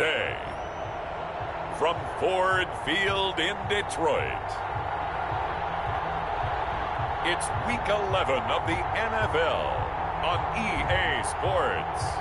Today, from Ford Field in Detroit, it's Week 11 of the NFL on EA Sports.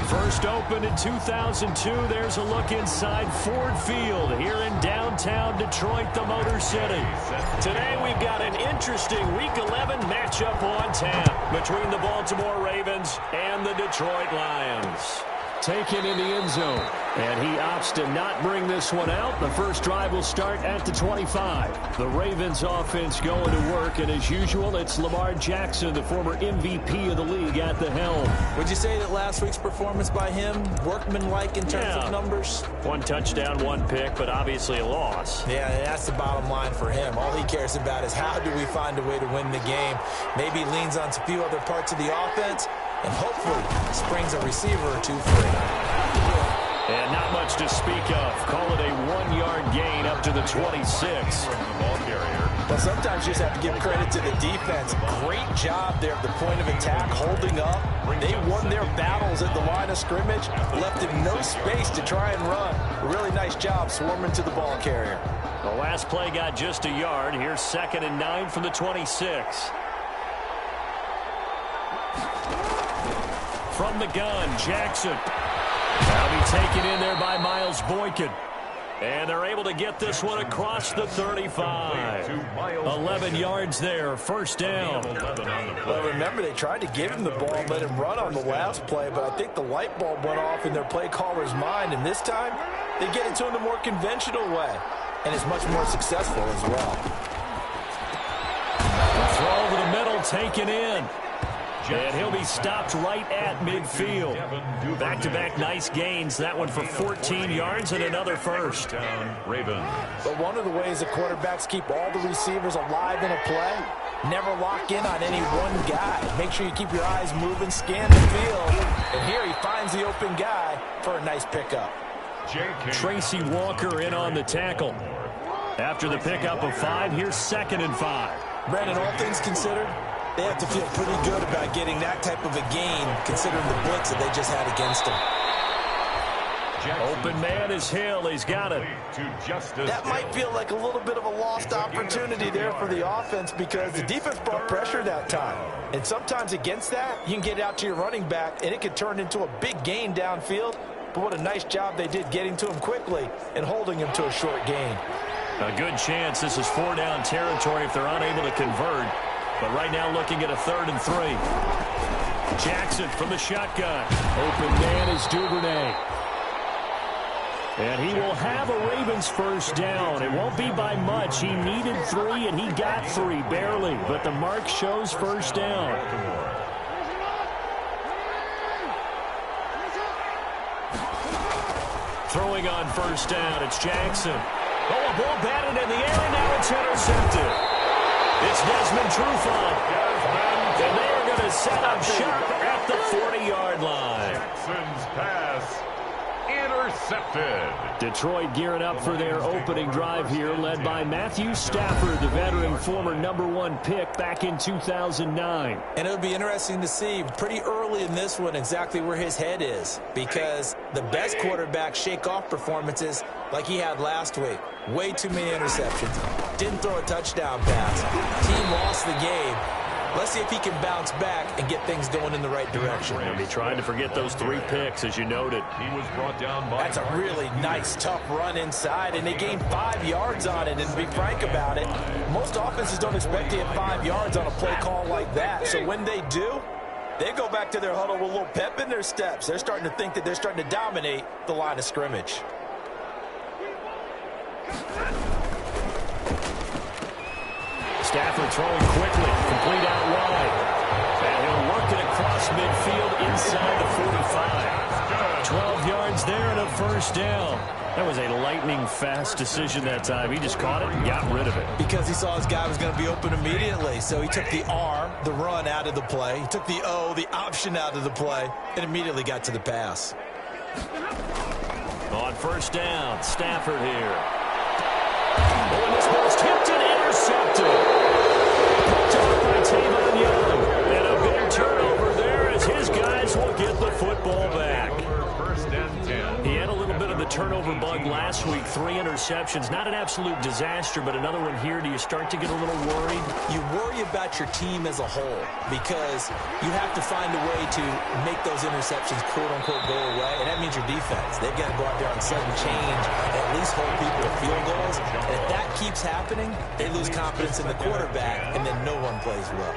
First opened in 2002, there's a look inside Ford Field here in downtown Detroit, the Motor City. Today we've got an interesting Week 11 matchup on tap between the Baltimore Ravens and the Detroit Lions. Taken in the end zone, and he opts to not bring this one out. The first drive will start at the 25. The Ravens offense going to work, and as usual, it's Lamar Jackson, the former MVP of the league, at the helm. Would you say that last week's performance by him, workmanlike in terms of numbers? One touchdown, one pick, but obviously a loss. Yeah, that's the bottom line for him. All he cares about is how do we find a way to win the game. Maybe leans on a few other parts of the offense, and hopefully springs a receiver or two free. And not much to speak of. Call it a 1-yard gain up to the 26. Well, sometimes you just have to give credit to the defense. Great job there at the point of attack, holding up. They won their battles at the line of scrimmage, left him no space to try and run. A really nice job swarming to the ball carrier. The last play got just a yard. Here's 2nd and 9 from the 26. From the gun, Jackson. That'll be taken in there by Miles Boykin. And they're able to get this one across the 35. 11 yards there, first down. Well, remember, they tried to give him the ball and let him run on the last play, but I think the light bulb went off in their play caller's mind, and this time they get it to him the more conventional way, and it's much more successful as well. The throw over the middle, taken in. And he'll be stopped right at midfield. Back-to-back nice gains. That one for 14 yards and another first. But one of the ways the quarterbacks keep all the receivers alive in a play, never lock in on any one guy. Make sure you keep your eyes moving, scan the field. And here he finds the open guy for a nice pickup. Tracy Walker in on the tackle. After the pickup of 5, here's 2nd and 5. Brandon, all things considered, they have to feel pretty good about getting that type of a gain, considering the blitz that they just had against them. Open man is Hill. He's got it. That might feel like a little bit of a lost opportunity there for the offense because the defense brought pressure that time. And sometimes against that, you can get out to your running back, and it could turn into a big gain downfield. But what a nice job they did getting to him quickly and holding him to a short gain. A good chance this is 4-down territory if they're unable to convert. But right now looking at a 3rd and 3. Jackson from the shotgun. Open man is Duvernay. And he will have a Ravens first down. It won't be by much. He needed 3 and he got 3 barely. But the mark shows first down. Throwing on first down, it's Jackson. Oh, a ball batted in the air, and now it's intercepted. It's Desmond Trufant. And they are going to set up shop at the 40-yard line. Jackson's pass intercepted. Detroit gearing up for their opening drive here, led by Matthew Stafford, the veteran former #1 pick back in 2009. And it'll be interesting to see pretty early in this one exactly where his head is, because the best quarterbacks shake off performances like he had last week. Way too many interceptions. Didn't throw a touchdown pass. Team lost the game. Let's see if he can bounce back and get things going in the right direction. He'll be trying to forget those 3 picks, as you noted. He was brought down by... That's a really nice, tough run inside, and they gained 5 yards on it. And to be frank about it, most offenses don't expect to get 5 yards on a play call like that. So when they do, they go back to their huddle with a little pep in their steps. They're starting to think that they're starting to dominate the line of scrimmage. Stafford throwing quickly, complete out wide. And he'll work it across midfield inside the 45. 12 yards there and a first down. That was a lightning-fast decision that time. He just caught it and got rid of it. Because he saw his guy was going to be open immediately. So he took the R, the run, out of the play. He took the O, the option, out of the play, and immediately got to the pass. On first down, Stafford here. Oh, and this ball's tipped and intercepted. Picked off by Tavon Young. And a big turnover there as his guys will get the football back. He had a little bit of the turnover bug last week, 3 interceptions. Not an absolute disaster, but another one here. Do you start to get a little worried? You worry about your team as a whole because you have to find a way to make those interceptions quote-unquote go away, and that means your defense. They've got to go out there on sudden change and at least hold people to field goals. And if that keeps happening, they lose confidence in the quarterback, and then no one plays well.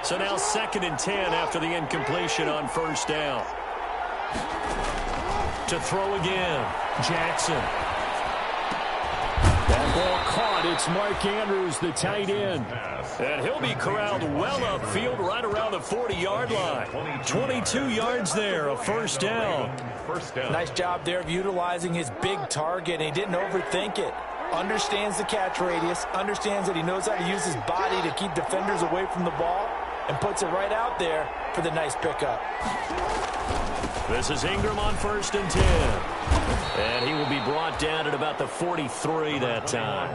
So now 2nd and 10 after the incompletion on first down. To throw again, Jackson. That ball caught. It's Mark Andrews, the tight end. And he'll be corralled well upfield right around the 40-yard line. 22 yards there, a first down. Nice job there of utilizing his big target. He didn't overthink it. Understands the catch radius, understands that he knows how to use his body to keep defenders away from the ball, and puts it right out there for the nice pickup. This is Ingram on 1st and 10. And he will be brought down at about the 43 that time.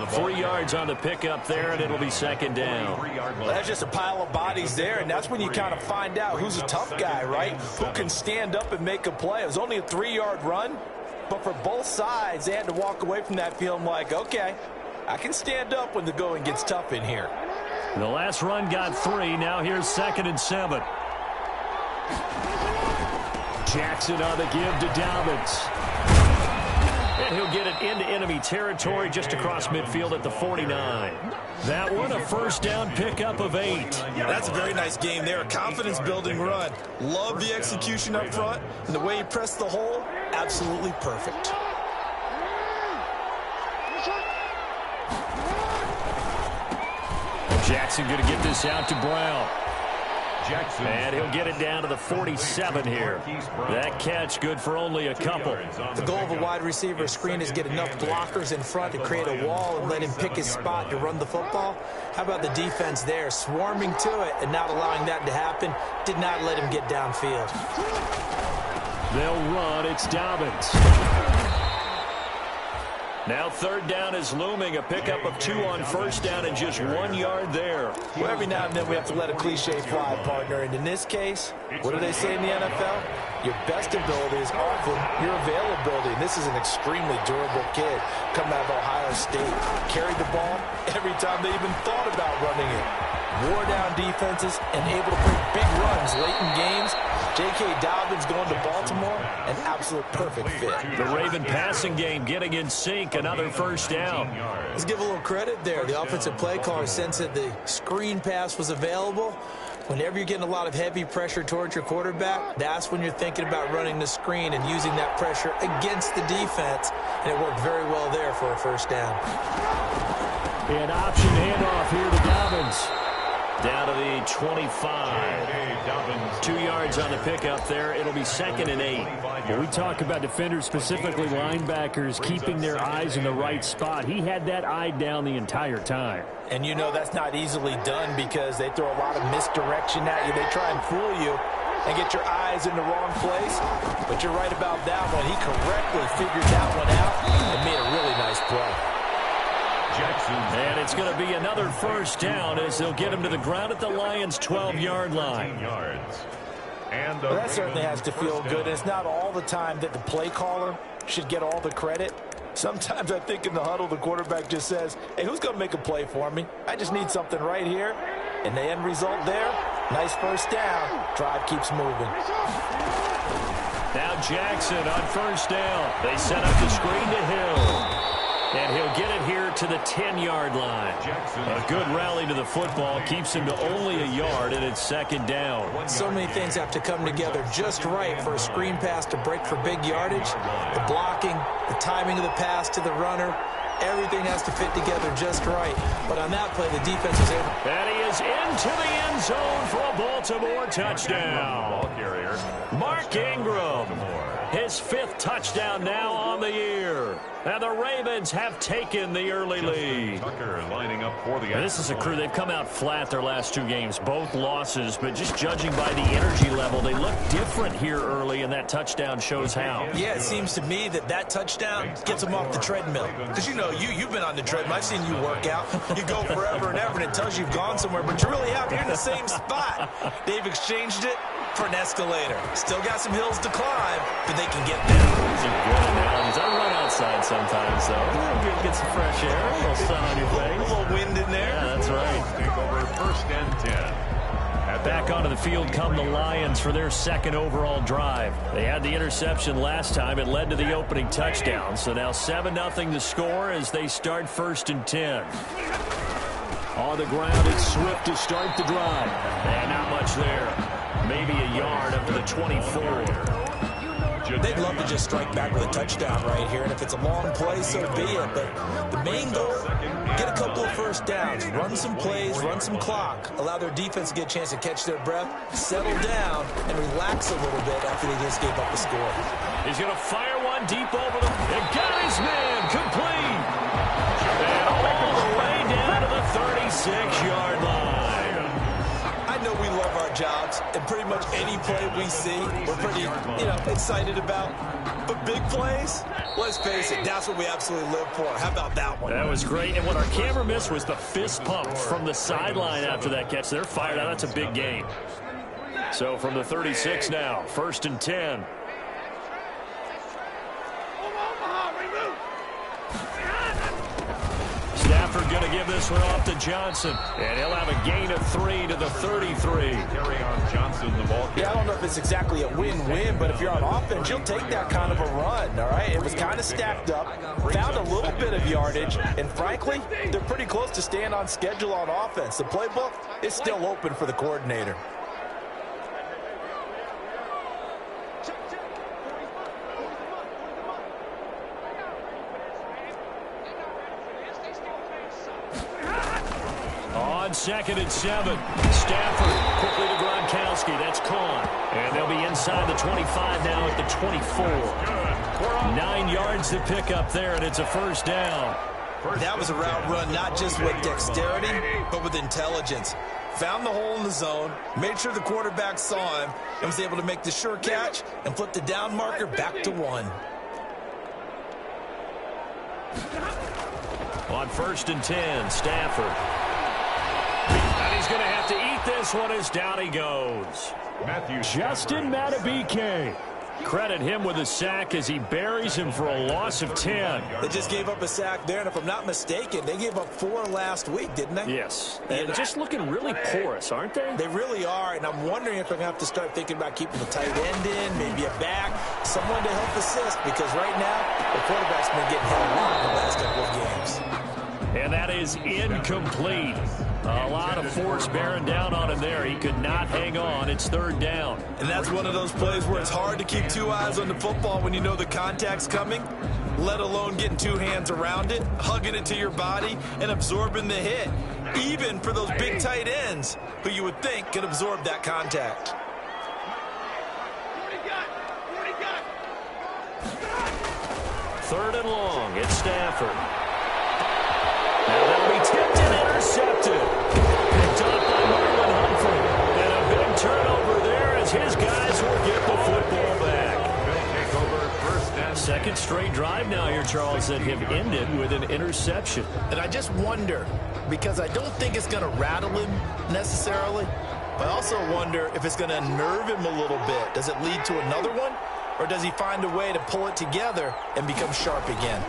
3 yards on the pickup there, and it'll be 2nd down. Well, that's just a pile of bodies there, and that's when you kind of find out who's a tough guy, right? Who can stand up and make a play. It was only a 3-yard run, but for both sides, they had to walk away from that feeling like, okay, I can stand up when the going gets tough in here. The last run got 3. Now here's 2nd and 7. Jackson on the give to Dobbins. And he'll get it into enemy territory just across midfield at the 49. That one a first down pickup of 8. That's a very nice game there. A confidence-building run. Love the execution up front. And the way he pressed the hole, absolutely perfect. Jackson going to get this out to Brown. And he'll get it down to the 47 here. That catch good for only a couple. The goal of a wide receiver screen is get enough blockers in front to create a wall and let him pick his spot to run the football. How about the defense there, swarming to it and not allowing that to happen? Did not let him get downfield. They'll run. It's Dobbins. Now 3rd down is looming. A pickup of 2 on first down and just 1 yard there. Well, every now and then we have to let a cliche fly, partner. And in this case, what do they say in the NFL? Your best ability is often your availability. And this is an extremely durable kid coming out of Ohio State. Carried the ball every time they even thought about running it. Wore down defenses and able to break big runs late in games. J.K. Dobbins going to Baltimore, an absolute perfect fit. The Raven passing game getting in sync, another first down. Let's give a little credit there. The offensive play caller sensed that the screen pass was available. Whenever you're getting a lot of heavy pressure towards your quarterback, that's when you're thinking about running the screen and using that pressure against the defense. And it worked very well there for a first down. An option handoff here to Dobbins. Down to the 25. 2 yards on the pickup there. It'll be 2nd and 8. When we talk about defenders, specifically linebackers, keeping their eyes in the right spot, he had that eye down the entire time. And you know that's not easily done because they throw a lot of misdirection at you. They try and fool you and get your eyes in the wrong place. But you're right about that one. He correctly figured that one out and made a really nice play. And it's going to be another first down as they'll get him to the ground at the Lions' 12-yard line. Well, that certainly has to feel good. And it's not all the time that the play caller should get all the credit. Sometimes I think in the huddle, the quarterback just says, hey, who's going to make a play for me? I just need something right here. And the end result there, nice first down. Drive keeps moving. Now Jackson on first down. They set up the screen to Hill. And he'll get it here to the 10-yard line. A good rally to the football keeps him to only a yard, and it's 2nd down. So many things have to come together just right for a screen pass to break for big yardage. The blocking, the timing of the pass to the runner, everything has to fit together just right. But on that play, the defense is able. And he is into the end zone for a Baltimore touchdown. Mark Ingram, his 5th touchdown now on the year. And the Ravens have taken the early lead. Tucker lining up for the This is a crew. They've come out flat their last two games, both losses, but just judging by the energy level, they look different here early, and that touchdown shows how. Yeah, it seems to me that touchdown gets them off the treadmill. Because, you know, you've been on the treadmill. I've seen you work out. You go forever and ever, and it tells you you've gone somewhere, but you really have. You're in the same spot. They've exchanged it for an escalator. Still got some hills to climb, but they can get there. These are good analogies. I run outside sometimes, though. Get some fresh air, a little sun on your face. A little wind in there. Yeah, that's right. Take over 1st and 10. Back onto the field come the Lions for their second overall drive. They had the interception last time. It led to the opening touchdown. So now 7-0 to score as they start 1st and 10. On the ground, it's Swift to start the drive. And not much there. Maybe a yard up to the 24. They'd love to just strike back with a touchdown right here, and if it's a long play, so be it. But the main goal, get a couple of first downs, run some plays, run some clock, allow their defense to get a chance to catch their breath, settle down, and relax a little bit after they just gave up the score. He's going to fire one deep over the... And got his man, complete! And all the way down to the 36-yard line. I know we love our jobs, and pretty much any play we see, we're pretty, excited about. But big plays, let's face it, that's what we absolutely live for. How about that one? That was great, and what our camera missed was the fist pump from the sideline after that catch. They're fired out. That's a big gain. So from the 36 now, 1st and 10. Stafford going to give this one off to Johnson. And he'll have a gain of 3 to the 33. Carry on Johnson, the ball. Yeah, I don't know if it's exactly a win-win, but if you're on offense, you'll take that kind of a run, all right? It was kind of stacked up, found a little bit of yardage, and frankly, they're pretty close to staying on schedule on offense. The playbook is still open for the coordinator. On 2nd and 7, Stafford quickly to Gronkowski. That's caught. And they'll be inside the 25 now at the 24. 9 yards to pick up there, and it's a 1st down. That was a route run not just with dexterity, but with intelligence. Found the hole in the zone, made sure the quarterback saw him, and was able to make the sure catch and flip the down marker back to 1. On 1st and 10, Stafford. And he's going to have to eat this one as down he goes. Justin Madubuike. Credit him with a sack as he buries him for a loss of 10. They just gave up a sack there, and if I'm not mistaken, they gave up 4 last week, didn't they? Yes. And just looking really porous, aren't they? They really are, and I'm wondering if they're going to have to start thinking about keeping the tight end in, maybe a back, someone to help assist, because right now, the quarterback's been getting hit a lot in the last couple of games. And that is incomplete. A lot of force bearing down on him there. He could not hang on. It's 3rd down. And that's one of those plays where it's hard to keep 2 eyes on the football when you know the contact's coming, let alone getting 2 hands around it, hugging it to your body, and absorbing the hit, even for those big tight ends who you would think could absorb that contact. Third and long. It's Stafford. Now that'll be tipped and intercepted. Picked up by Marlon Humphrey. And a big turnover there as his guys will get the football back. Second straight drive now here, Charles, that have ended with an interception. And I just wonder, because I don't think it's going to rattle him necessarily, but I also wonder if it's going to unnerve him a little bit. Does it lead to another one? Or does he find a way to pull it together and become sharp again?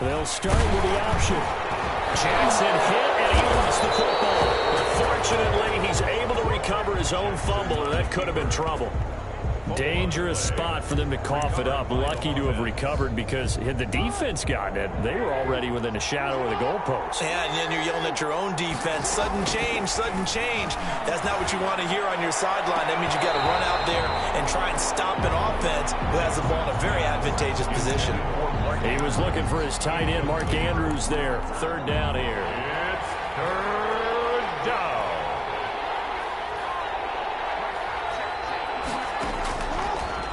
They'll start with the option. Jackson hit, and he lost the football. But fortunately, he's able to recover his own fumble, or that could have been trouble. Dangerous spot for them to cough it up. Lucky to have recovered, because had the defense gotten it, they were already within a shadow of the goalpost. Yeah, and then you're yelling at your own defense. Sudden change, sudden change. That's not what you want to hear on your sideline. That means you got to run out there and try and stop an offense who has the ball in a very advantageous position. He was looking for his tight end, Mark Andrews, there. 3rd down here. It's 3rd down.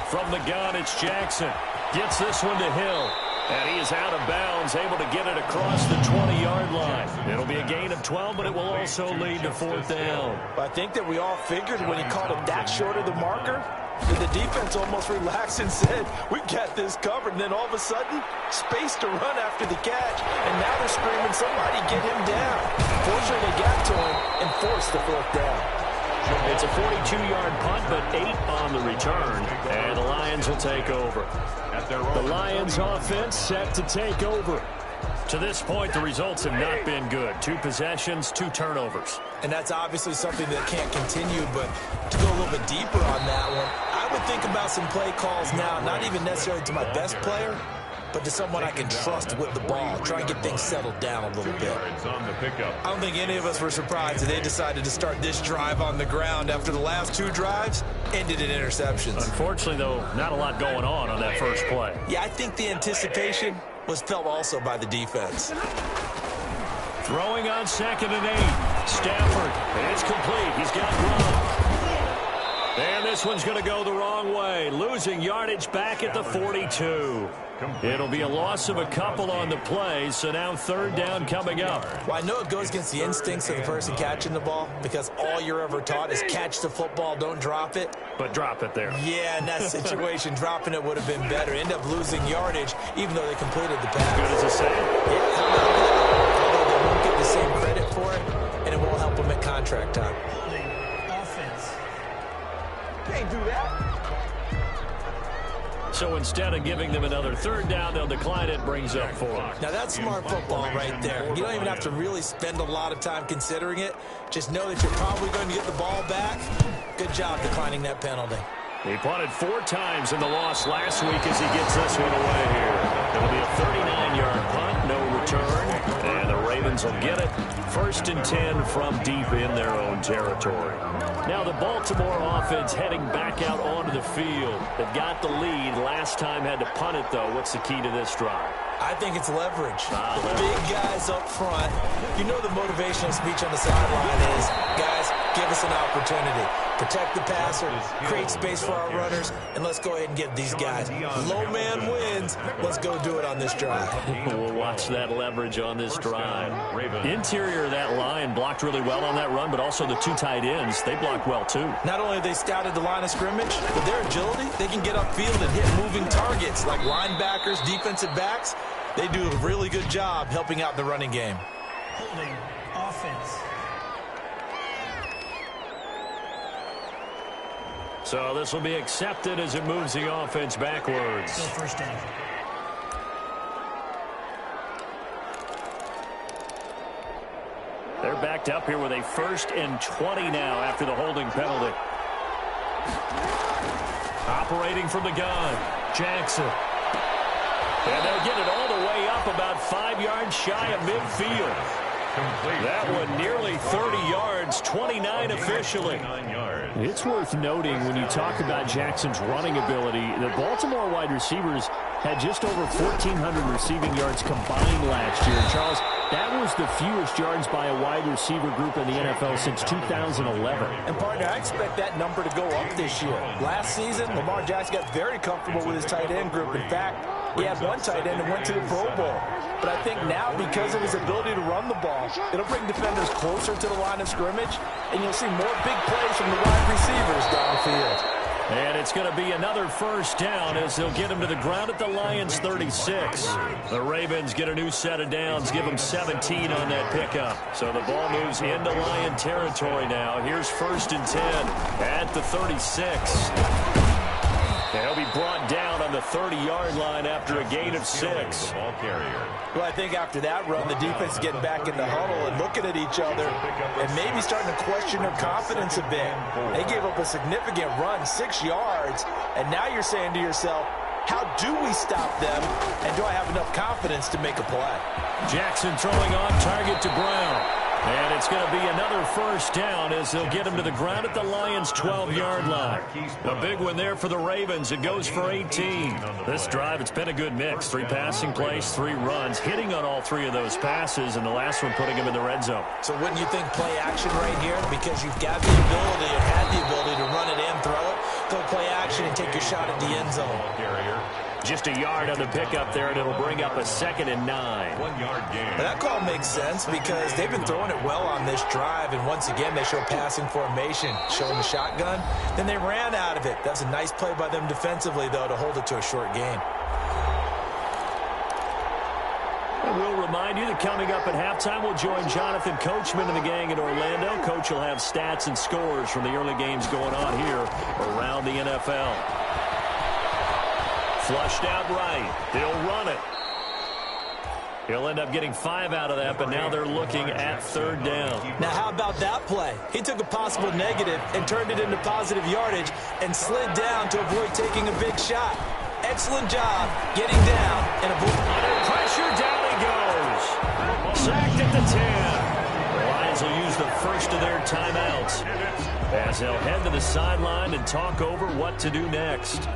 From the gun, it's Jackson. Gets this one to Hill. And he is out of bounds, able to get it across the 20-yard line. It'll be a gain of 12, but it will also lead to 4th down. I think that we all figured when he called it that short of the marker, that the defense almost relaxed and said, we got this covered. And then all of a sudden, space to run after the catch. And now they're screaming, somebody get him down. Fortunately, they got to him and forced the 4th down. It's a 42-yard punt, but 8 on the return. And the Lions will take over. The Lions offense set to take over. To this point, the results have not been good. 2 possessions, 2 turnovers. And that's obviously something that can't continue, but to go a little bit deeper on that one, I would think about some play calls now, not even necessarily to my best player, but to someone I can trust with the ball, try and get things settled down a little bit. I don't think any of us were surprised that they decided to start this drive on the ground after the last 2 drives ended in interceptions. Unfortunately, though, not a lot going on that first play. Yeah, I think the anticipation was felt also by the defense. Throwing on 2nd and 8. Stafford, it's complete. He's got Gronk. And this one's going to go the wrong way. Losing yardage back at the 42. It'll be a loss of a couple on the play, so now 3rd down coming up. Well, I know it goes against the instincts of the person catching the ball because all you're ever taught is catch the football, don't drop it. But drop it there. Yeah, in that situation, dropping it would have been better. End up losing yardage, even though they completed the pass. Good as a save. Yeah, how about that? Although they won't get the same credit for it, and it won't help them at contract time. Holding offense. Can't do that. So instead of giving them another 3rd down, they'll decline it, brings up 4. Now that's smart football right there. You don't even have to really spend a lot of time considering it. Just know that you're probably going to get the ball back. Good job declining that penalty. He punted 4 times in the loss last week as he gets this one away here. It'll be a 39-yard punt, no return, and the Ravens will get it. 1st and 10 from deep in their own territory. Now the Baltimore offense heading back out onto the field. They've got the lead. Last time had to punt it, though. What's the key to this drive? I think it's leverage. The big guys up front. You know the motivational speech on the sideline is, guys, give us an opportunity. Protect the passer, create space for our runners, and let's go ahead and get these guys. Low man wins. Let's go do it on this drive. We'll watch that leverage on this drive. Interior of that line blocked really well on that run, but also the 2 tight ends, they blocked well too. Not only have they scouted the line of scrimmage, but their agility, they can get upfield and hit moving targets like linebackers, defensive backs. They do a really good job helping out the running game. Holding offense. So this will be accepted as it moves the offense backwards. Still 1st down. They're backed up here with a 1st and 20 now after the holding penalty. Operating from the gun, Jackson. And they'll get it all the way up about 5 yards shy of midfield. That one nearly 30 yards, 29 officially. It's worth noting when you talk about Jackson's running ability, the Baltimore wide receivers had just over 1,400 receiving yards combined last year. And Charles, that was the fewest yards by a wide receiver group in the NFL since 2011. And, partner, I expect that number to go up this year. Last season, Lamar Jackson got very comfortable with his tight end group. In fact, he had one tight end that went to the Pro Bowl. But I think now, because of his ability to run the ball, it'll bring defenders closer to the line of scrimmage, and you'll see more big plays from the wide receivers downfield. And it's going to be another 1st down as they'll get him to the ground at the Lions' 36. The Ravens get a new set of downs, give them 17 on that pickup. So the ball moves into Lion territory now. Here's 1st and 10 at the 36. And he'll be brought down on the 30-yard line after a gain of 6. Well, I think after that run, the defense is getting back in the huddle and looking at each other and maybe starting to question their confidence a bit. They gave up a significant run, 6 yards, and now you're saying to yourself, how do we stop them, and do I have enough confidence to make a play? Jackson throwing on target to Brown. And it's going to be another 1st down as they'll get him to the ground at the Lions' 12-yard line. A big one there for the Ravens. It goes for 18. This drive, it's been a good mix. 3 passing plays, 3 runs, hitting on all 3 of those passes, and the last one putting him in the red zone. So wouldn't you think play action right here? Because you've got the ability or had the ability to run it in, throw it, go play action, and take your shot at the end zone. Just a yard on the pickup there, and it'll bring up a 2nd and 9. 1 yard gain. That call makes sense because they've been throwing it well on this drive, and once again they show passing formation, showing the shotgun. Then they ran out of it. That's a nice play by them defensively, though, to hold it to a short gain. And we'll remind you that coming up at halftime, we'll join Jonathan Coachman and the gang in Orlando. Coach will have stats and scores from the early games going on here around the NFL. Flushed out right. They'll run it. He'll end up getting 5 out of that, but now they're looking at 3rd down. Now, how about that play? He took a possible negative and turned it into positive yardage and slid down to avoid taking a big shot. Excellent job getting down and avoiding. Under pressure, down he goes. Sacked at the 10. The Lions will use the first of their timeouts as they'll head to the sideline and talk over what to do next.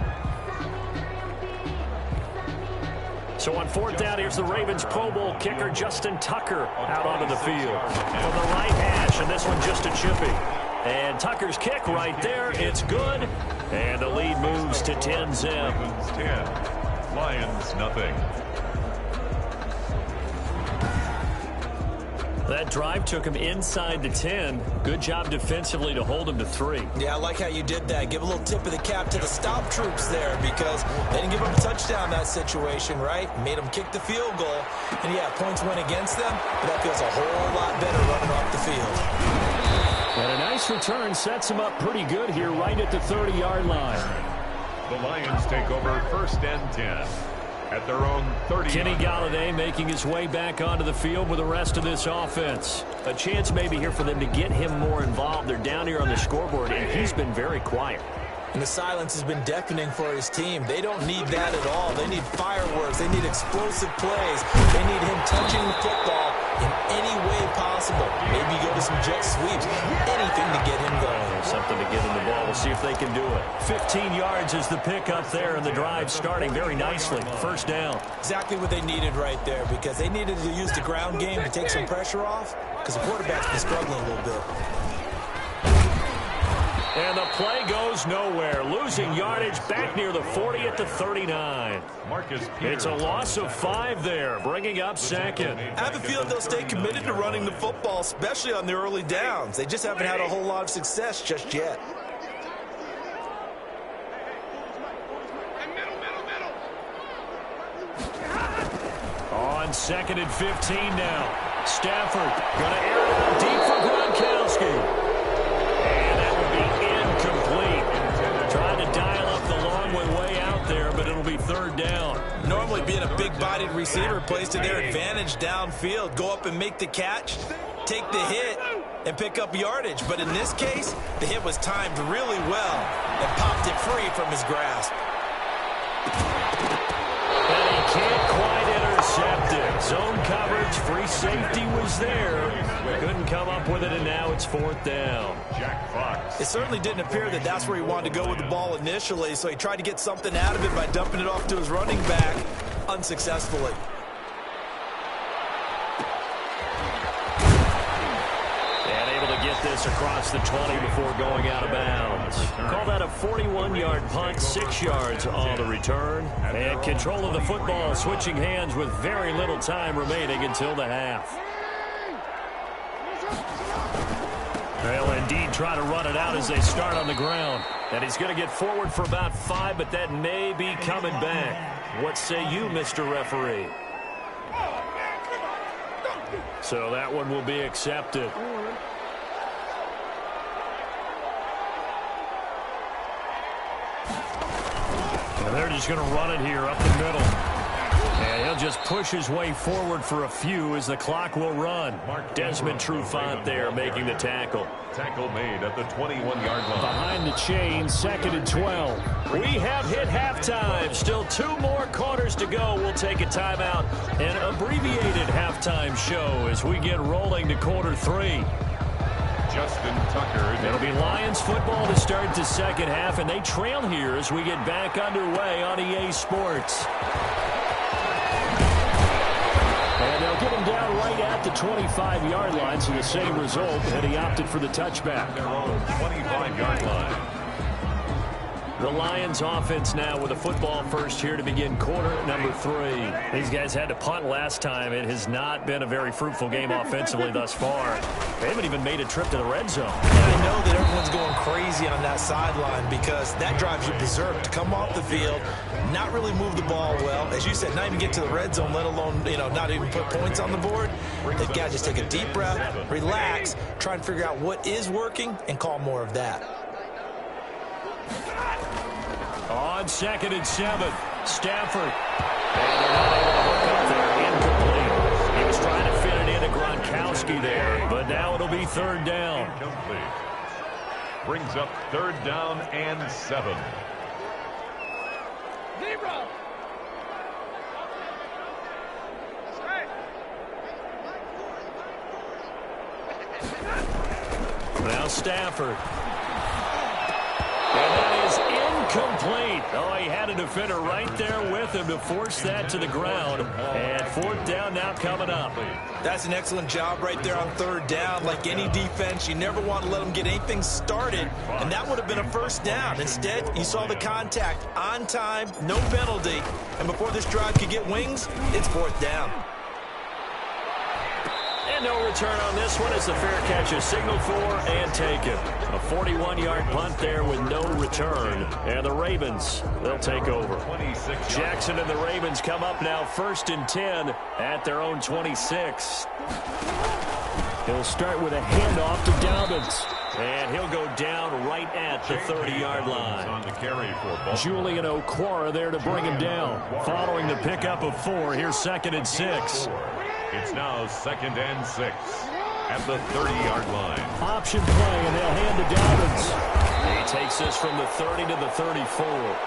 So on 4th down, here's the Ravens Pro Bowl kicker, Justin Tucker, out onto the field from the right hash, and this one just a chippy. And Tucker's kick right there, it's good, and the lead moves to 10-zip. 10, Lions nothing. That drive took him inside the 10. Good job defensively to hold him to 3. Yeah, I like how you did that. Give a little tip of the cap to the stop troops there because they didn't give up a touchdown in that situation, right? Made them kick the field goal. And, yeah, points went against them, but that feels a whole lot better running off the field. And a nice return sets him up pretty good here right at the 30-yard line. The Lions take over 1st and 10. At their own 30. Kenny Golladay making his way back onto the field with the rest of this offense. A chance maybe here for them to get him more involved. They're down here on the scoreboard, and he's been very quiet. And the silence has been deafening for his team. They don't need that at all. They need fireworks. They need explosive plays. They need him touching the football in any way possible. Maybe go to some jet sweeps. Anything to get him going. There's something to give him the ball. We'll see if they can do it. 15 yards is the pickup there, and the drive starting very nicely. 1st down. Exactly what they needed right there because they needed to use the ground game to take some pressure off because the quarterback's been struggling a little bit. And the play goes nowhere. Losing yardage back near the 40 at the 39. It's a loss of 5 there, bringing up 2nd. I have a feeling they'll stay committed to running the football, especially on the early downs. They just haven't had a whole lot of success just yet. On 2nd and 15 now. Stafford going to air it out deep for Gronkowski. And that will be incomplete. Trying to dial up the long one way out there, but it'll be 3rd down. Normally being a big-bodied receiver plays to their advantage downfield. Go up and make the catch, take the hit, and pick up yardage. But in this case, the hit was timed really well and popped it free from his grasp. And he can't quite intercept it. Zone coverage, free safety was there. Couldn't come up with it, and now it's 4th down. Jack Fox. It certainly didn't appear that that's where he wanted to go with the ball initially, so he tried to get something out of it by dumping it off to his running back unsuccessfully. And able to get this across the 20 before going out of bounds. Call that a 41-yard punt, 6 yards on the return. And control of the football switching hands with very little time remaining until the half. They'll indeed try to run it out as they start on the ground. And he's going to get forward for about 5, but that may be coming back. What say you, Mr. Referee? So that one will be accepted. And they're just going to run it here up the middle. And he'll just push his way forward for a few as the clock will run. Desmond Trufant there making the tackle. Tackle made at the 21-yard line. Behind the chain, 2nd and 12. We have hit halftime. Still 2 more quarters to go. We'll take a timeout. An abbreviated halftime show as we get rolling to quarter 3. Justin Tucker. It'll be Lions football to start the second half, and they trail here as we get back underway on EA Sports. And they'll get him down right at the 25-yard line, so the same result, and he opted for the touchback. Their own 25-yard line. The Lions offense now with a football first here to begin quarter number 3. These guys had to punt last time. It has not been a very fruitful game offensively thus far. They haven't even made a trip to the red zone. And I know that everyone's going crazy on that sideline because that drives you berserk to come off the field, not really move the ball well. As you said, not even get to the red zone, let alone, not even put points on the board. They've got to just take a deep breath, relax, try and figure out what is working, and call more of that. On 2nd and 7, Stafford. And they're not able to hook up there. Incomplete. He was trying to fit it into Gronkowski there, but now it'll be 3rd down. Incomplete. Brings up 3rd down and 7. Now Stafford. And that is incomplete. Oh, he had a defender right there with him to force that to the ground. And 4th down now coming up. That's an excellent job right there on 3rd down. Like any defense, you never want to let them get anything started. And that would have been a 1st down. Instead, you saw the contact on time, no penalty. And before this drive could get wings, it's 4th down. And no return on this one as the fair catch is signaled for and taken. A 41-yard punt there with no return. And the Ravens, they'll take over. Jackson and the Ravens come up now 1st and 10 at their own 26. He'll start with a handoff to Dobbins. And he'll go down right at the 30-yard line. On the carry for Julian Okwara there to bring him down. Following the pickup of 4, here's 2nd and 6. It's now 2nd and 6 at the 30-yard line. Option play, and they'll hand to Dobbins. He takes this from the 30 to the 34.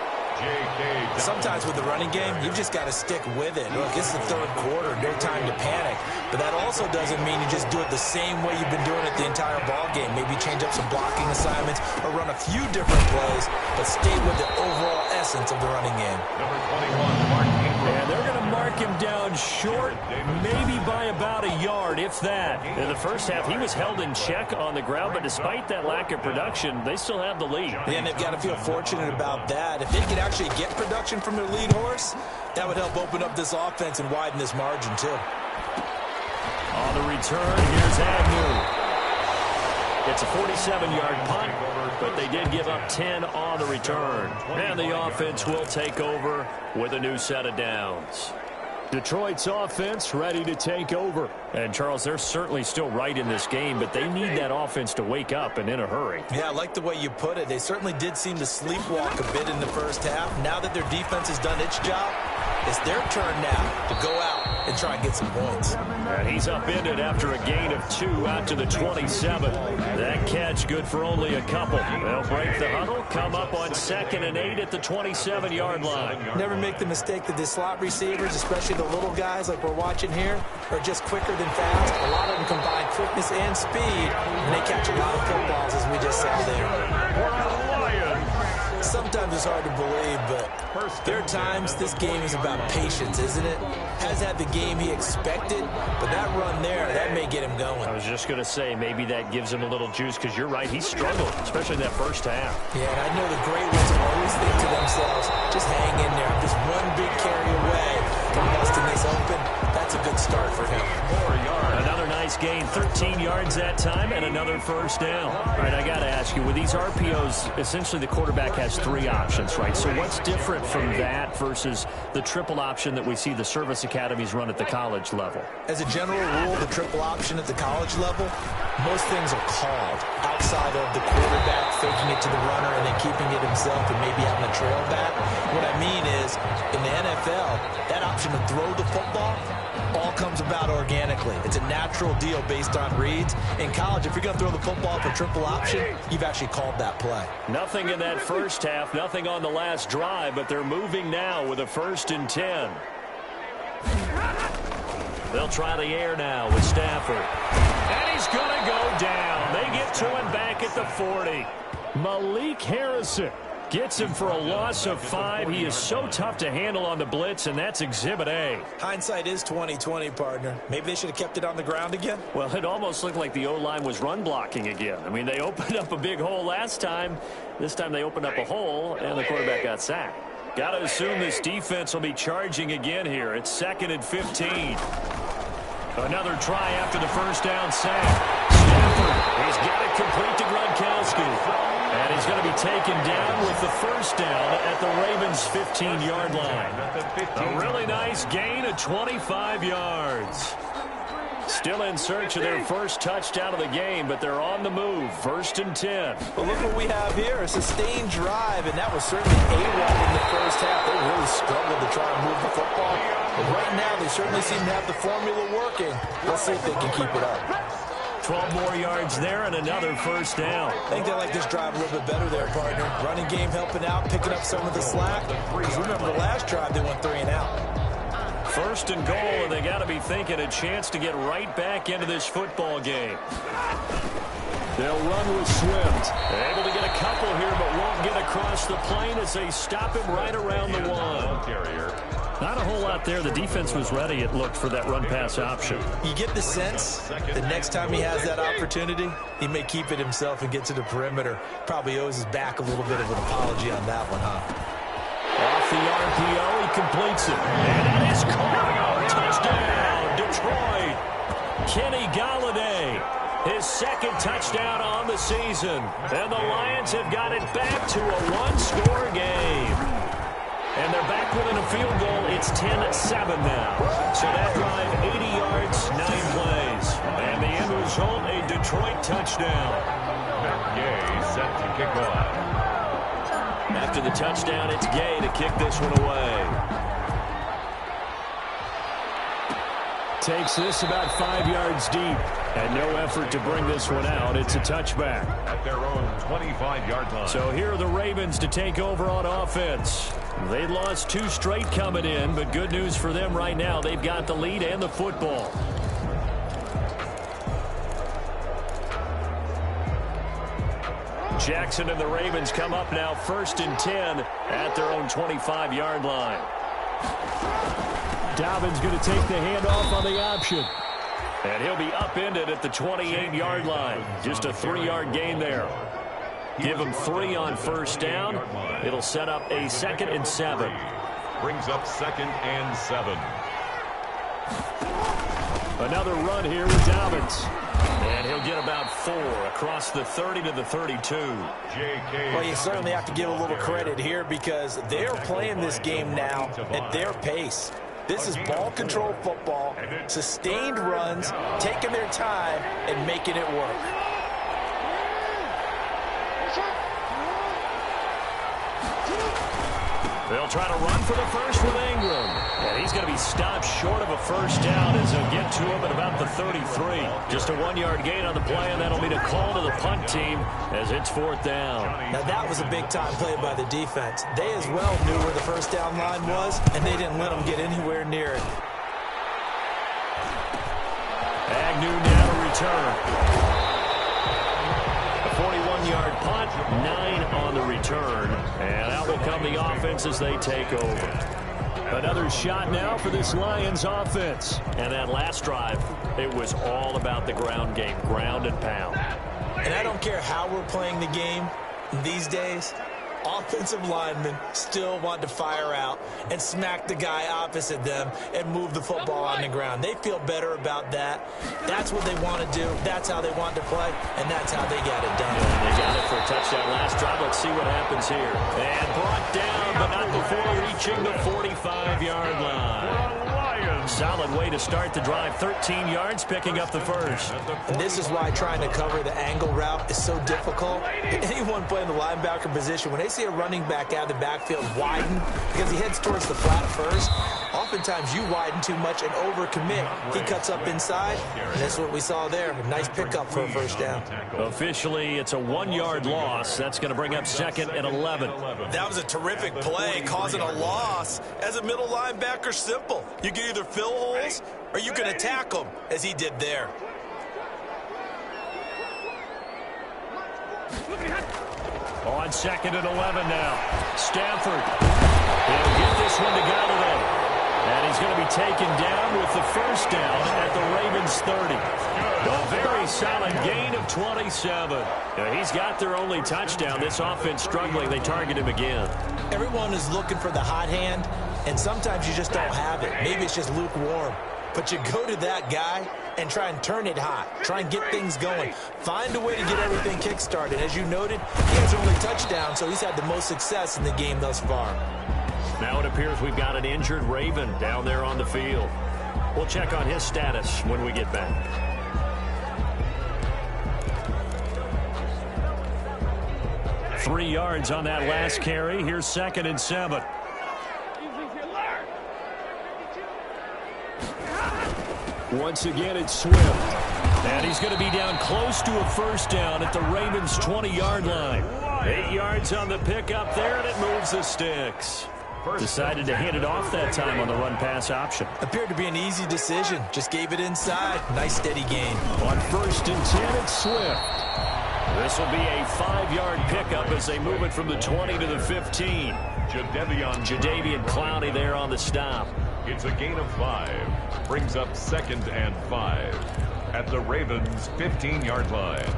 Sometimes with the running game, you've just got to stick with it. Look, it's the 3rd quarter, no time to panic. But that also doesn't mean you just do it the same way you've been doing it the entire ball game. Maybe change up some blocking assignments or run a few different plays, but stay with the overall essence of the running game. Number 21, Mark Ingram. And they're going to mark him down short, maybe by about a yard, if that. In the first half, he was held in check on the ground, but despite that lack of production, they still have the lead. Yeah, and they've got to feel fortunate about that. If they could actually get production from their lead horse, that would help open up this offense and widen this margin, too. On the return, here's Agnew. It's a 47-yard punt, but they did give up 10 on the return. And the offense will take over with a new set of downs. Detroit's offense ready to take over. And, Charles, they're certainly still right in this game, but they need that offense to wake up and in a hurry. Yeah, I like the way you put it. They certainly did seem to sleepwalk a bit in the first half. Now that their defense has done its job, it's their turn now to go out and try and get some points. And he's upended after a gain of 2 out to the 27. That catch good for only a couple. They'll break the huddle, come up on 2nd and 8 at the 27-yard line. Never make the mistake that the slot receivers, especially the little guys like we're watching here, are just quicker than fast. A lot of them combine quickness and speed, and they catch a lot of footballs, as we just saw there. Sometimes it's hard to believe, but there are times this game is about patience, isn't it? Has had the game he expected, but that run there, that may get him going. I was just going to say, maybe that gives him a little juice, because you're right, he struggled, especially in that first half. Yeah, and I know the great ones always think to themselves, just hang in there. I'm just one big carry away from busting this open. That's a good start for him. 4 yards. Another nice gain, 13 yards that time, and another 1st down. All right, I got to ask you, with these RPOs, essentially the quarterback has 3 options, right? So what's different from that versus the triple option that we see the service academies run at the college level? As a general rule, the triple option at the college level, most things are called outside of the quarterback faking it to the runner and then keeping it himself and maybe having a trail back. What I mean is, in the NFL, that option to throw the football all comes about organically. It's a natural deal based on reads. In college, if you're going to throw the football for triple option, you've actually called that play. Nothing in that first half, nothing on the last drive, but they're moving now with a 1st and 10. They'll try the air now with Stafford. And he's going to go down. They get to him back at the 40. Malik Harrison Gets him for a loss of 5. He is so tough to handle on the blitz, and that's Exhibit A. Hindsight is 20/20, partner. Maybe they should have kept it on the ground again. Well, it almost looked like the O-line was run blocking again. I mean, they opened up a big hole last time. This time they opened up a hole, and the quarterback got sacked. Got to assume this defense will be charging again here. It's 2nd and 15. Another try after the first down sack. Stafford, he's got it complete to Gronkowski. And he's going to be taken down with the first down at the Ravens' 15-yard line. A really nice gain of 25 yards. Still in search of their first touchdown of the game, but they're on the move. 1st and 10. Well, look what we have here. A sustained drive, and that was certainly AWOL in the first half. They really struggled to try and move the football. But right now, they certainly seem to have the formula working. Let's see if they can keep it up. 12 more yards there and another first down. I think they like this drive a little bit better there, partner. Running game helping out, picking up some of the slack. Because remember, the last drive, they went 3 and out. 1st and goal, and they got to be thinking a chance to get right back into this football game. They'll run with Swift. Able to get a couple here, but won't get across the plane as they stop him right around the 1. Not a whole lot there. The defense was ready, it looked, for that run-pass option. You get the sense the next time he has that opportunity, he may keep it himself and get to the perimeter. Probably owes his back a little bit of an apology on that one, huh? Off the RPO, he completes it. And it is caught. Touchdown, Detroit. Kenny Golladay, his 2nd touchdown on the season. And the Lions have got it back to a 1-score game. And they're back within a field goal. It's 10-7 now. So that drive, 80 yards, 9 plays. And the end result, a Detroit touchdown. Gay set to kick off. After the touchdown, it's Gay to kick this one away. Takes this about 5 yards deep. And no effort to bring this one out. It's a touchback. At their own 25-yard line. So here are the Ravens to take over on offense. They lost 2 straight coming in, but good news for them right now. They've got the lead and the football. Jackson and the Ravens come up now 1st and 10 at their own 25-yard line. Dobbins going to take the handoff on the option. And he'll be upended at the 28-yard line. Just a 3-yard gain there. Give him 3 on first down. It'll set up a 2nd and 7. Brings up 2nd and 7. Another run here with Dobbins. And he'll get about 4 across the 30 to the 32. Well, you certainly have to give a little credit here because they're playing this game now at their pace. This is ball control football, sustained runs, taking their time, and making it work. They'll try to run for the first with Ingram. And he's going to be stopped short of a first down as they'll get to him at about the 33. Just a 1-yard gain on the play, and that'll be the call to the punt team as it's 4th down. Now, that was a big-time play by the defense. They as well knew where the first down line was, and they didn't let them get anywhere near it. Agnew now to return. 41-yard punt, 9 on the return. And out will come the offense as they take over. Another shot now for this Lions offense. And that last drive, it was all about the ground game, ground and pound. And I don't care how we're playing the game these days, offensive linemen still want to fire out and smack the guy opposite them and move the football on the ground. They feel better about that. That's what they want to do. That's how they want to play, and that's how they got it done. They got it for a touchdown last drive. Let's see what happens here. And brought down, but not before reaching the 45-yard line. Solid way to start the drive. 13 yards, picking up the first. And this is why trying to cover the angle route is so difficult. Anyone playing the linebacker position, when they see a running back out of the backfield widen because he heads towards the flat first, oftentimes you widen too much and overcommit. He cuts up inside, and that's what we saw there. A nice pickup for a first down. Officially, it's a 1-yard loss. That's going to bring up 2nd and 11. That was a terrific play, causing a loss. As a middle linebacker, simple. You can either fill holes or you can attack them, as he did there. On 2nd and 11 now. Stafford. He'll get this one to Galladay. And he's going to be taken down with the first down at the Ravens 30. A very solid gain of 27. He's got their only touchdown. This offense struggling. They target him again. Everyone is looking for the hot hand, and sometimes you just don't have it. Maybe it's just lukewarm. But you go to that guy and try and turn it hot. Try and get things going. Find a way to get everything kick-started. As you noted, he has only touchdown, so he's had the most success in the game thus far. Now it appears we've got an injured Raven down there on the field. We'll check on his status when we get back. Three yards on that last carry. Here's 2nd and 7. Once again, it's Swift. And he's going to be down close to a first down at the Ravens' 20-yard line. 8 yards on the pickup there, and it moves the sticks. Decided to hand it off that time on the run-pass option. Appeared to be an easy decision. Just gave it inside. Nice, steady gain. On 1st and 10, it's Swift. This will be a 5-yard pickup as they move it from the 20 to the 15. Jadeveon Clowney there on the stop. It's a gain of 5. Brings up 2nd and 5 at the Ravens' 15-yard line.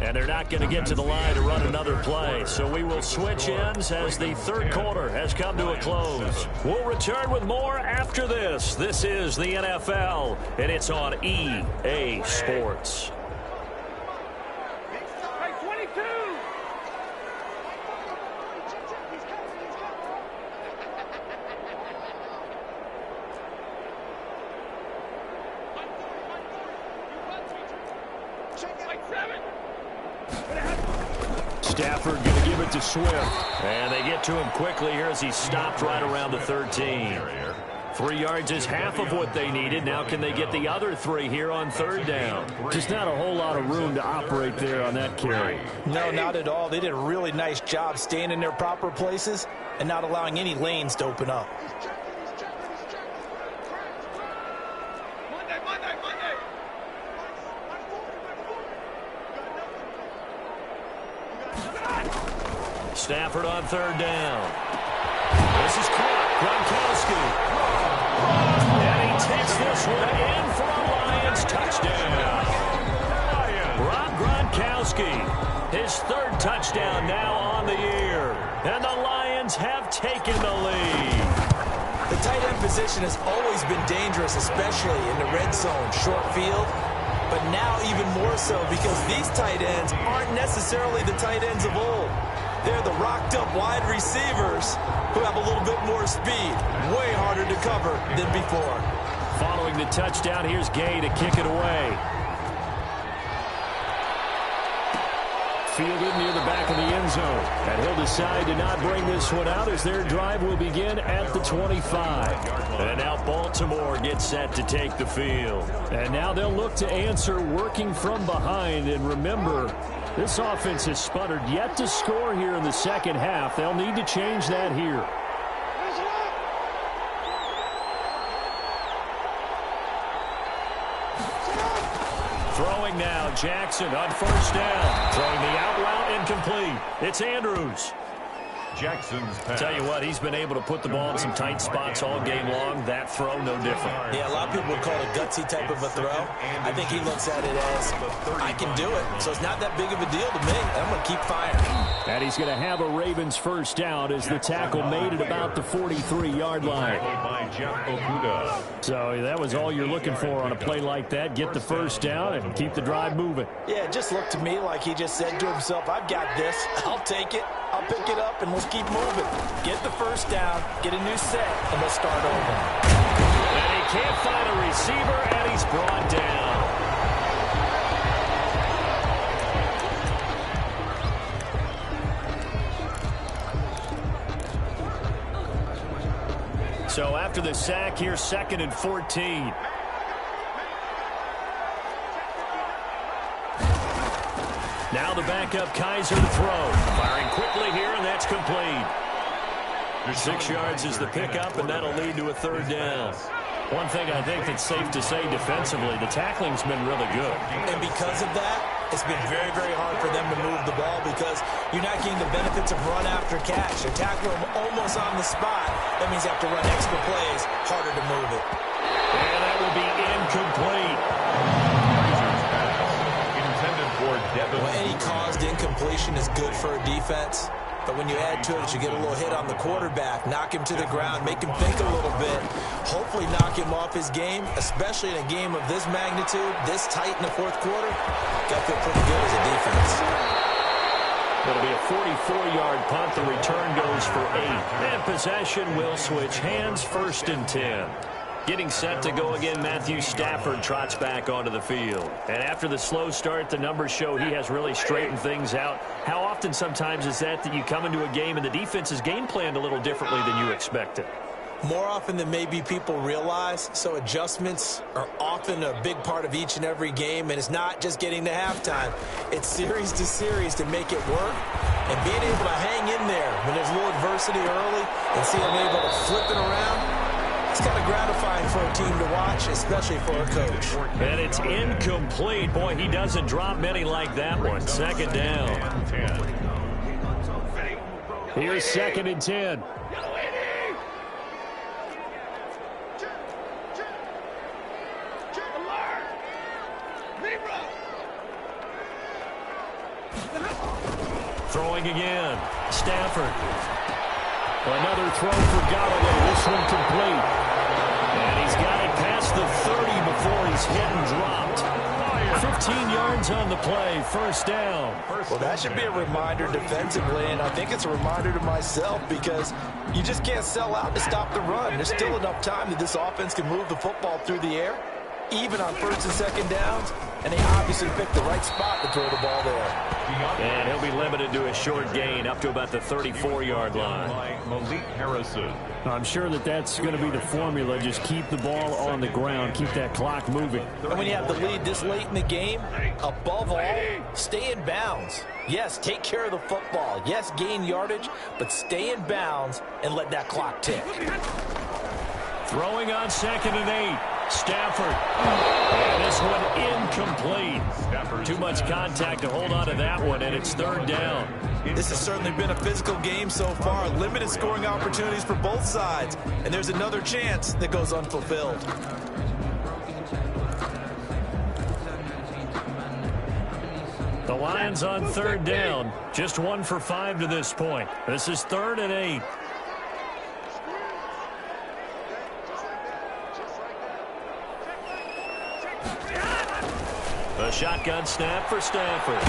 And they're not going to get to the line to run another play. So we will switch ends as the third quarter has come to a close. We'll return with more after this. This is the NFL, and it's on EA Sports. Stafford going to give it to Swift. And they get to him quickly here as he stopped right around the 13. 3 yards is half of what they needed. Now can they get the other 3 here on 3rd down? Just not a whole lot of room to operate there on that carry. No, not at all. They did a really nice job staying in their proper places and not allowing any lanes to open up. Stafford on 3rd down. This is caught. Gronkowski. And he takes this one in for a Lions touchdown. Rob Gronkowski, his 3rd touchdown now on the year. And the Lions have taken the lead. The tight end position has always been dangerous, especially in the red zone, short field. But now even more so because these tight ends aren't necessarily the tight ends of old. They're the rocked-up wide receivers who have a little bit more speed. Way harder to cover than before. Following the touchdown, here's Gay to kick it away. Fielded near the back of the end zone. And he'll decide to not bring this one out as their drive will begin at the 25. And now Baltimore gets set to take the field. And now they'll look to answer working from behind. And remember, this offense has sputtered yet to score here in the second half. They'll need to change that here. Throwing now, Jackson on 1st down. Throwing the out route incomplete. It's Andrews. Jackson's pass. Tell you what, he's been able to put the ball in some tight spots all game long. That throw, no different. Yeah, a lot of people would call it a gutsy type of a throw. I think he looks at it as, I can do it, so it's not that big of a deal to me. I'm going to keep firing. And he's going to have a Ravens first down as the tackle made at about the 43-yard line. So that was all you're looking for on a play like that. Get the first down and keep the drive moving. Yeah, it just looked to me like he just said to himself, I've got this. I'll take it. I'll pick it up, and let's keep moving. Get the first down, get a new set, and let's start over. And he can't find a receiver, and he's brought down. So after the sack, here's 2nd and 14. Now the backup Kaiser to throw. Firing quickly here, and that's complete. 6 yards is the pickup, and that'll lead to a 3rd down. One thing I think that's safe to say defensively, the tackling's been really good. And because of that, it's been very, very hard for them to move the ball because you're not getting the benefits of run after catch. They're tackling them almost on the spot. That means you have to run extra plays, harder to move it. And that will be incomplete. Intended for Devin. Well, any caused incompletion is good for a defense. But when you add to it, you get a little hit on the quarterback, knock him to the ground, make him think a little bit, hopefully knock him off his game, especially in a game of this magnitude, this tight in the fourth quarter. Got to feel pretty good as a defense. It'll be a 44-yard punt. The return goes for 8. And possession will switch hands, 1st and 10. Getting set to go again, Matthew Stafford trots back onto the field. And after the slow start, the numbers show he has really straightened things out. How often sometimes is that you come into a game and the defense is game planned a little differently than you expected? More often than maybe people realize, so adjustments are often a big part of each and every game, and it's not just getting to halftime. It's series to series to make it work, and being able to hang in there when there's a little adversity early and see them able to flip it around. It's kind of gratifying for a team to watch, especially for a coach. And it's incomplete. Boy, he doesn't drop many like that one. 2nd down. Here's 2nd and 10. Throwing again. Stafford. Another throw for Galloway. This one complete. And he's got it past the 30 before he's hit and dropped. 15 yards on the play. 1st down. Well, that should be a reminder defensively, and I think it's a reminder to myself because you just can't sell out to stop the run. There's still enough time that this offense can move the football through the air, even on 1st and 2nd downs, and they obviously picked the right spot to throw the ball there. And he'll be limited to a short gain up to about the 34-yard line. Malik Harrison. I'm sure that's going to be the formula. Just keep the ball on the ground. Keep that clock moving. And when you have the lead this late in the game, above all, stay in bounds. Yes, take care of the football. Yes, gain yardage, but stay in bounds and let that clock tick. Throwing on 2nd and 8. Stafford. And this one incomplete. Too much contact to hold on to that one, and it's 3rd down. This has certainly been a physical game so far. Limited scoring opportunities for both sides. And there's another chance that goes unfulfilled. The Lions on 3rd down. Just 1 for 5 to this point. This is 3rd and 8. A shotgun snap for Stafford.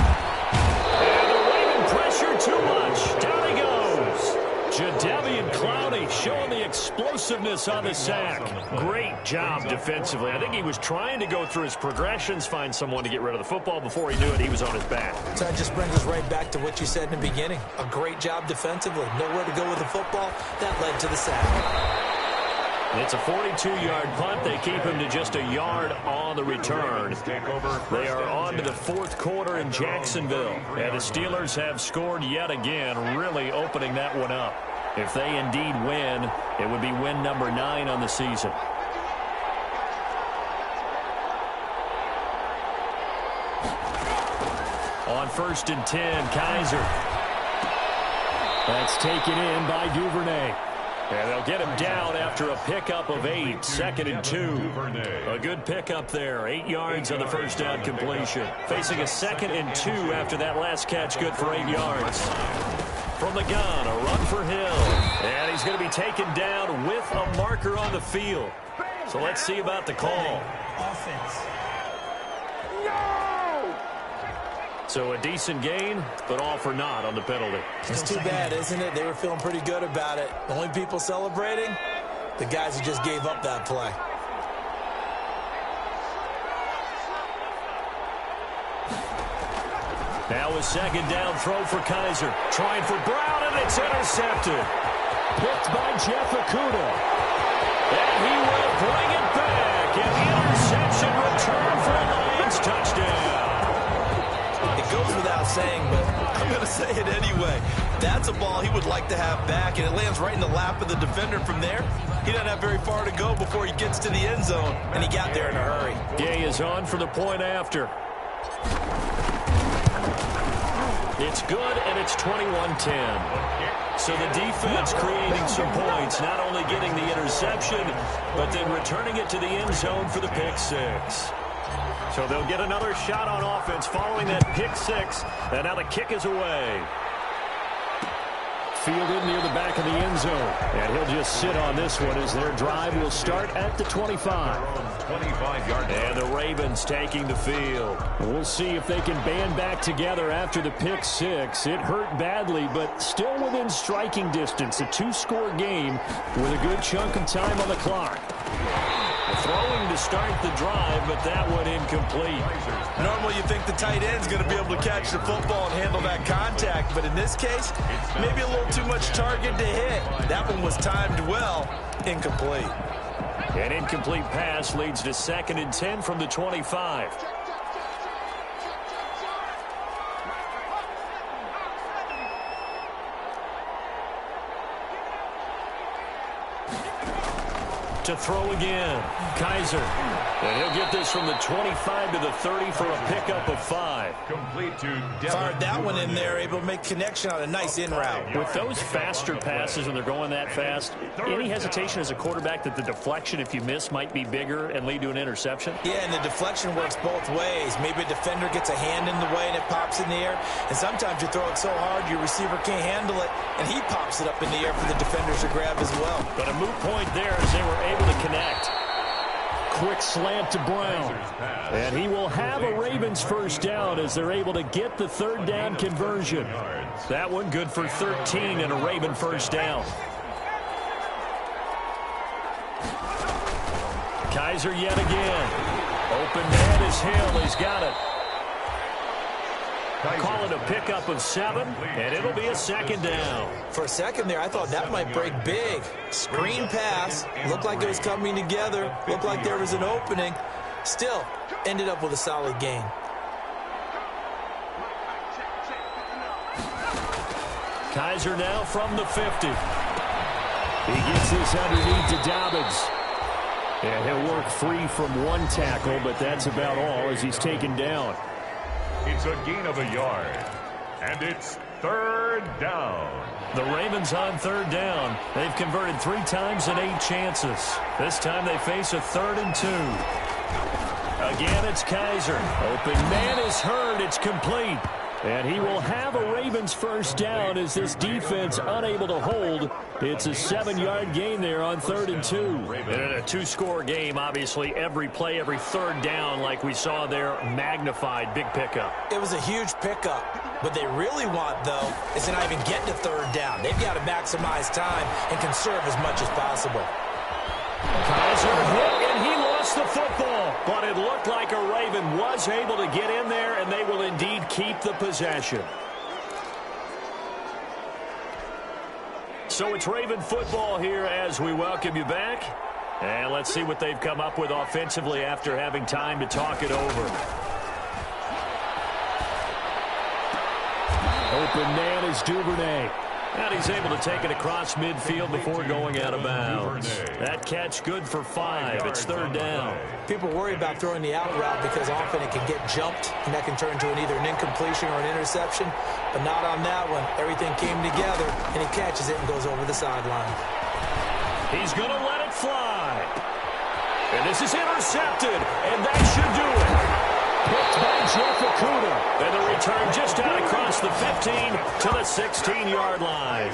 And the Raven pressure too much. Down he goes. Jadeveon Clowney showing the explosiveness on the sack. Great job defensively. I think he was trying to go through his progressions, find someone to get rid of the football. Before he knew it, he was on his back. So that just brings us right back to what you said in the beginning. A great job defensively. Nowhere to go with the football. That led to the sack. It's a 42-yard punt. They keep him to just a yard on the return. They are on to the 4th quarter in Jacksonville. And the Steelers have scored yet again, really opening that one up. If they indeed win, it would be win number 9 on the season. On 1st and 10, Kaiser. That's taken in by Duvernay. And they'll get him down after a pickup of 8. 2nd and 2. A good pickup there. 8 yards on the first down completion. Facing a 2nd and 2 after that last catch, good for 8 yards. From the gun, a run for Hill. And he's going to be taken down with a marker on the field. So let's see about the call. Offense. So a decent gain, but all for naught on the penalty. It's too bad, isn't it? They were feeling pretty good about it. The only people celebrating, the guys who just gave up that play. Now a 2nd down throw for Kaiser. Trying for Brown, and it's intercepted. Picked by Jeff Okudah. And he will bring it back. And the interception return for a Lions touchdown. It goes goes without saying, but I'm going to say it anyway. That's a ball he would like to have back, and it lands right in the lap of the defender from there. He doesn't have very far to go before he gets to the end zone, and he got there in a hurry. Gay is on for the point after. It's good, and it's 21-10. So the defense creating some points, not only getting the interception, but then returning it to the end zone for the pick six. So they'll get another shot on offense following that pick six, and now the kick is away. Fielded near the back of the end zone, and he'll just sit on this one as their drive will start at the 25. 25-yard line. And the Ravens taking the field. We'll see if they can band back together after the pick six. It hurt badly, but still within striking distance. A two-score game with a good chunk of time on the clock. Throwing to start the drive, but that one incomplete. Normally you think the tight end's going to be able to catch the football and handle that contact, but in this case, maybe a little too much target to hit. That one was timed well, incomplete. An incomplete pass leads to 2nd and 10 from the 25. To throw again, Kaiser. And he'll get this from the 25 to the 30 for a pickup of 5. Complete to Fired that one in there, able to make connection on a nice in route. With those faster passes, when they're going that fast, any hesitation as a quarterback that the deflection, if you miss, might be bigger and lead to an interception? Yeah, and the deflection works both ways. Maybe a defender gets a hand in the way and it pops in the air. And sometimes you throw it so hard your receiver can't handle it, and he pops it up in the air for the defenders to grab as well. But a moot point there as they were able to connect. Quick slant to Brown. And he will have a Ravens first down as they're able to get the 3rd down conversion. That one good for 13 and a Raven first down. Kaiser yet again. Open man is Hill. He's got it. Call it a pickup of 7, and it'll be a 2nd down. For a second there, I thought that might break big. Screen pass. Looked like it was coming together. Looked like there was an opening. Still, ended up with a solid gain. Kaiser now from the 50. He gets this underneath to Dobbins. And he'll work free from one tackle, but that's about all as he's taken down. It's a gain of a yard. And it's 3rd down. The Ravens on 3rd down. They've converted 3 times in 8 chances. This time they face a 3rd and 2. Again, it's Kaiser. Open man is heard. It's complete. And he will have a Ravens first down as this defense unable to hold. It's a 7-yard gain there on 3rd and 2. And in a 2-score game, obviously, every play, every 3rd down, like we saw there, magnified. Big pickup. It was a huge pickup. What they really want, though, is to not even get to 3rd down. They've got to maximize time and conserve as much as possible. Kaiser hit, and he lost the football. But it looked like a Raven was able to get in there, and they will indeed keep the possession. So it's Raven football here as we welcome you back. And let's see what they've come up with offensively after having time to talk it over. Open man is Duvernay. And he's able to take it across midfield before going out of bounds. That catch good for 5. It's 3rd down. People worry about throwing the out route because often it can get jumped, and that can turn into either an incompletion or an interception. But not on that one. Everything came together, and he catches it and goes over the sideline. He's going to let it fly. And this is intercepted, and that should do it. Picked by Jeff Okudah. And the return just out across the 15 to the 16-yard line.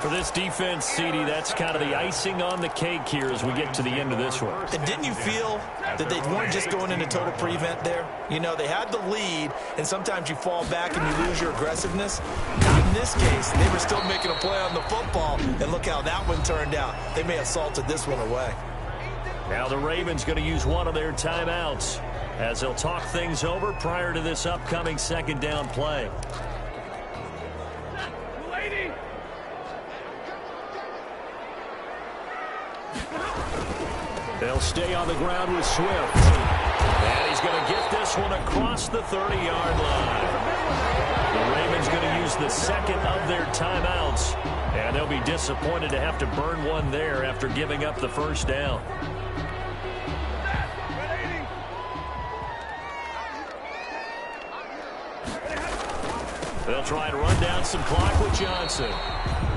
For this defense, CD, that's kind of the icing on the cake here as we get to the end of this one. And didn't you feel that they weren't just going into total prevent there? You know, they had the lead, and sometimes you fall back and you lose your aggressiveness. Not in this case. They were still making a play on the football, and look how that one turned out. They may have salted this one away. Now the Ravens going to use one of their timeouts as they'll talk things over prior to this upcoming 2nd down play. They'll stay on the ground with Swift. And he's going to get this one across the 30-yard line. use the second of their timeouts. And they'll be disappointed to have to burn one there after giving up the first down. They'll try and run down some clock with Johnson.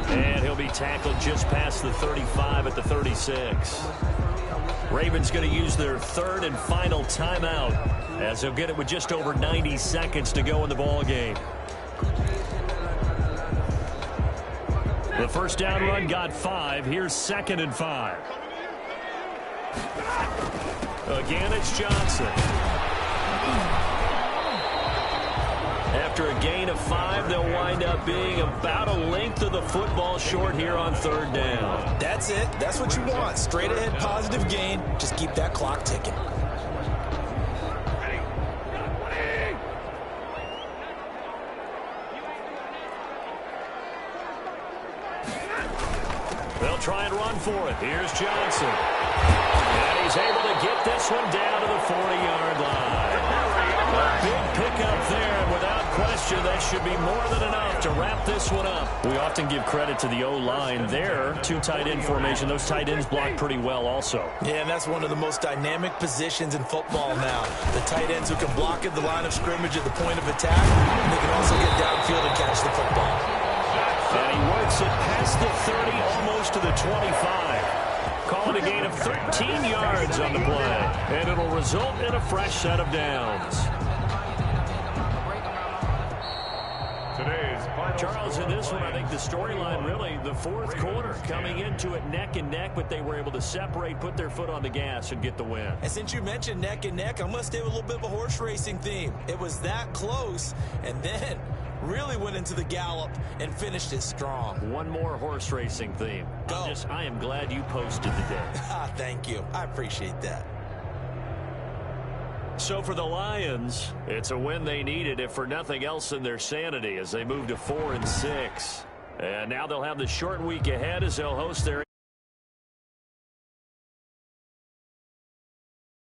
And he'll be tackled just past the 35 at the 36. Ravens going to use their third and final timeout as they'll get it with just over 90 seconds to go in the ball game. The first down run got 5. Here's 2nd and 5. Again, it's Johnson. After a gain of 5, they'll wind up being about a length of the football short here on 3rd down. That's it. That's what you want. Straight ahead positive gain. Just keep that clock ticking. They'll try and run for it. Here's Johnson. And he's able to get this one down to the 40-yard line. A big pickup there, and without question, that should be more than enough to wrap this one up. We often give credit to the O-line there. 2 tight end formation. Those tight ends block pretty well also. Yeah, and that's one of the most dynamic positions in football now. The tight ends who can block at the line of scrimmage at the point of attack, and they can also get downfield and catch the football. And he works it past the 30, almost to the 25. Calling a gain of 13 yards on the play. And it'll result in a fresh set of downs. Charles, in this one, I think the storyline really, the 4th quarter, coming into it neck and neck, but they were able to separate, put their foot on the gas, and get the win. And since you mentioned neck and neck, I'm going to stay with a little bit of a horse racing theme. It was that close, and then really went into the gallop and finished it strong. One more horse racing theme. Go. I am glad you posted today. Thank you. I appreciate that. So for the Lions, it's a win they needed, if for nothing else than their sanity, as they move to 4-6. And now they'll have the short week ahead as they'll host their